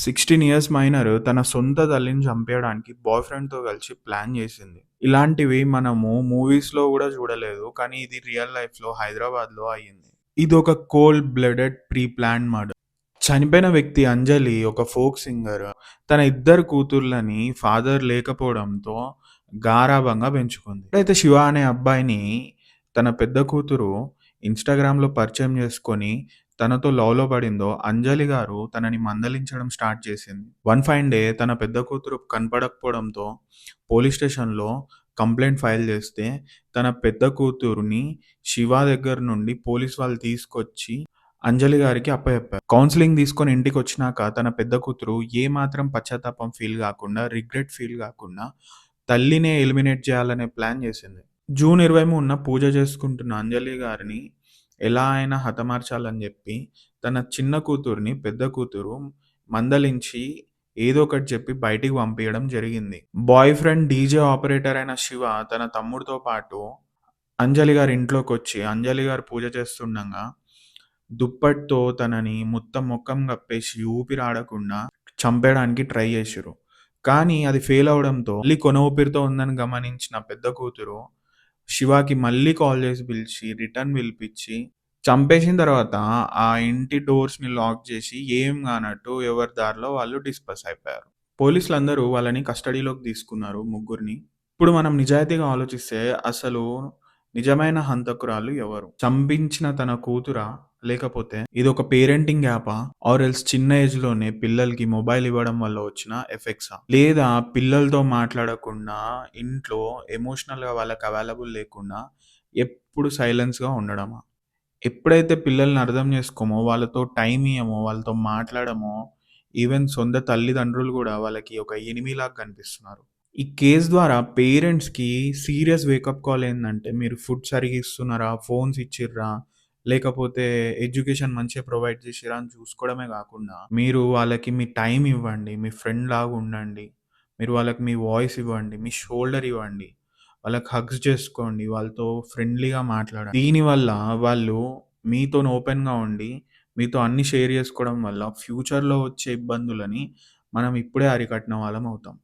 16 years minor తన సొంత తల్లిని చంపేయడానికి బాయ్ ఫ్రెండ్‌తో కలిసి ప్లాన్ చేసింది. ఇలాంటివి మనము మూవీస్‌లో గూడా చూడలేదు. కానీ ఇది రియల్ లైఫ్‌లో హైదరాబాద్‌లో అయింది. ఇదొక cold blooded pre planned murder. చనిపోయిన వ్యక్తి అంజలి ఒక ఫోక్ సింగర్. తన ఇద్దరు కూతుర్లని ఫాదర్ లేకపోవడంతో గారాబంగా పెంచుకుంది. ఎప్పుడైతే శివ అనే అబ్బాయిని తన పెద్ద కూతురు ఇన్‌స్టాగ్రామ్‌లో పరిచయం చేసుకొని తనతో లవ్‌లో పడిందో, అంజలి గారు తనని మందలించడం స్టార్ట్ చేసింది. వన్ ఫైన్ డే తన పెద్ద కూతురు కనపడకపోవడంతో పోలీస్ స్టేషన్‌లో కంప్లెయింట్ ఫైల్ చేస్తే, తన పెద్ద కూతురిని శివ దగ్గర నుండి పోలీస్ వాళ్ళు తీసుకొచ్చి అంజలి గారికి అప్పజెప్పారు. కౌన్సెలింగ్ తీసుకొని ఇంటికొచ్చినాక తన పెద్ద కూతురు ఏ మాత్రం పశ్చాత్తాపం ఫీల్ గాకుండా, రిగ్రెట్ ఫీల్ గాకుండా తల్లినే ఎలిమినేట్ చేయాలనే ప్లాన్ చేసింది. జూన్ 23న పూజ చేసుకుంటున్న అంజలి గారిని ఎలా అయినా హతమార్చాలని జెప్పి, తన చిన్న కూతురిని పెద్ద కూతురు మందలించి ఏదో ఒకటి చెప్పి బయటికి పంపియడం జరిగింది. బాయ్ ఫ్రెండ్ డీజే ఆపరేటర్ అయిన శివ తన తమ్ముడితో పాటు అంజలి గారి ఇంట్లోకొచ్చి, అంజలి గారు పూజ చేస్తుండంగా దుప్పటితో తనని మొత్తం మొఖం కప్పేసి ఊపిరాడకుండా చంపేయడానికి ట్రై చేషిర్రు. కానీ అది ఫెయిల్ అవ్వడంతో మళ్ళీ కొన ఊపిరితో ఉందని గమనించిన పెద్ద కూతురు శివాకి మళ్ళీ కాల్ చేసి పిలిచి రిటర్న్ పిలిపిచ్చి చంపేసిన తర్వాత ఆ ఇంటి డోర్స్‌ని లాక్ చేసి ఏం కానట్టు ఎవరి దారిలో వాళ్ళు డిస్పర్స్ అయిపోయారు. పోలీసులందరూ వాళ్ళని కస్టడీలోకి తీసుకున్నారు ముగ్గురిని. ఇప్పుడు మనం నిజాయితీగా ఆలోచిస్తే అసలు నిజమైన హంతకురాలు ఎవరు? చంపించిన తన కూతురా? లేకపోతే ఇదొక పేరెంటింగ్ యాపా? ఆర్ ఎల్స్ చిన్న ఏజ్‌లోనే పిల్లలకి మొబైల్ ఇవ్వడం వల్ల వచ్చిన ఎఫెక్ట్సా? లేదా పిల్లలతో మాట్లాడకుండా ఇంట్లో ఎమోషనల్‌గా వాళ్ళకి అవైలబుల్ లేకుండా ఎప్పుడు సైలెన్స్‌గా ఉండడమా? ఎప్పుడైతే పిల్లల్ని అర్థం చేసుకోమో, వాళ్ళతో టైమ్ ఇయ్యమో, వాళ్ళతో మాట్లాడమో, ఈవెన్ సొంత తల్లిదండ్రులు గూడా వాళ్ళకి ఒక ఎనిమీలాగా కనిపిస్తున్నారు. ఈ కేస్ ద్వారా పేరెంట్స్‌కి సీరియస్ వేకప్ కాల్ ఏందంటే, మీరు ఫుడ్ సరిగ్గా ఇస్తున్నారా? ఫోన్స్ ఇచ్చిర్రా? లేకపోతే ఎడ్యుకేషన్ మంచిగా ప్రొవైడ్ చేసిర్రా? అని చూసుకోవడమే గాకుండా, మీరు వాళ్ళకి మీ టైమ్ ఇవ్వండి. మీ ఫ్రెండ్‌లాగా ఉండండి. మీరు వాళ్ళకి మీ వాయిస్ ఇవ్వండి. మీ షోల్డర్ ఇవ్వండి. వాళ్ళకి హగ్స్ చేసుకోండి. వాళ్ళతో ఫ్రెండ్లీగా మాట్లాడండి. దీనివల్ల వాళ్ళు మీతోని ఓపెన్‌గా ఉండి, మీతో అన్నీ షేర్ చేసుకోవడం వల్ల ఫ్యూచర్‌లో వచ్చే ఇబ్బందులని మనం ఇప్పుడే అరికట్టిన వాళ్ళం అవుతాం.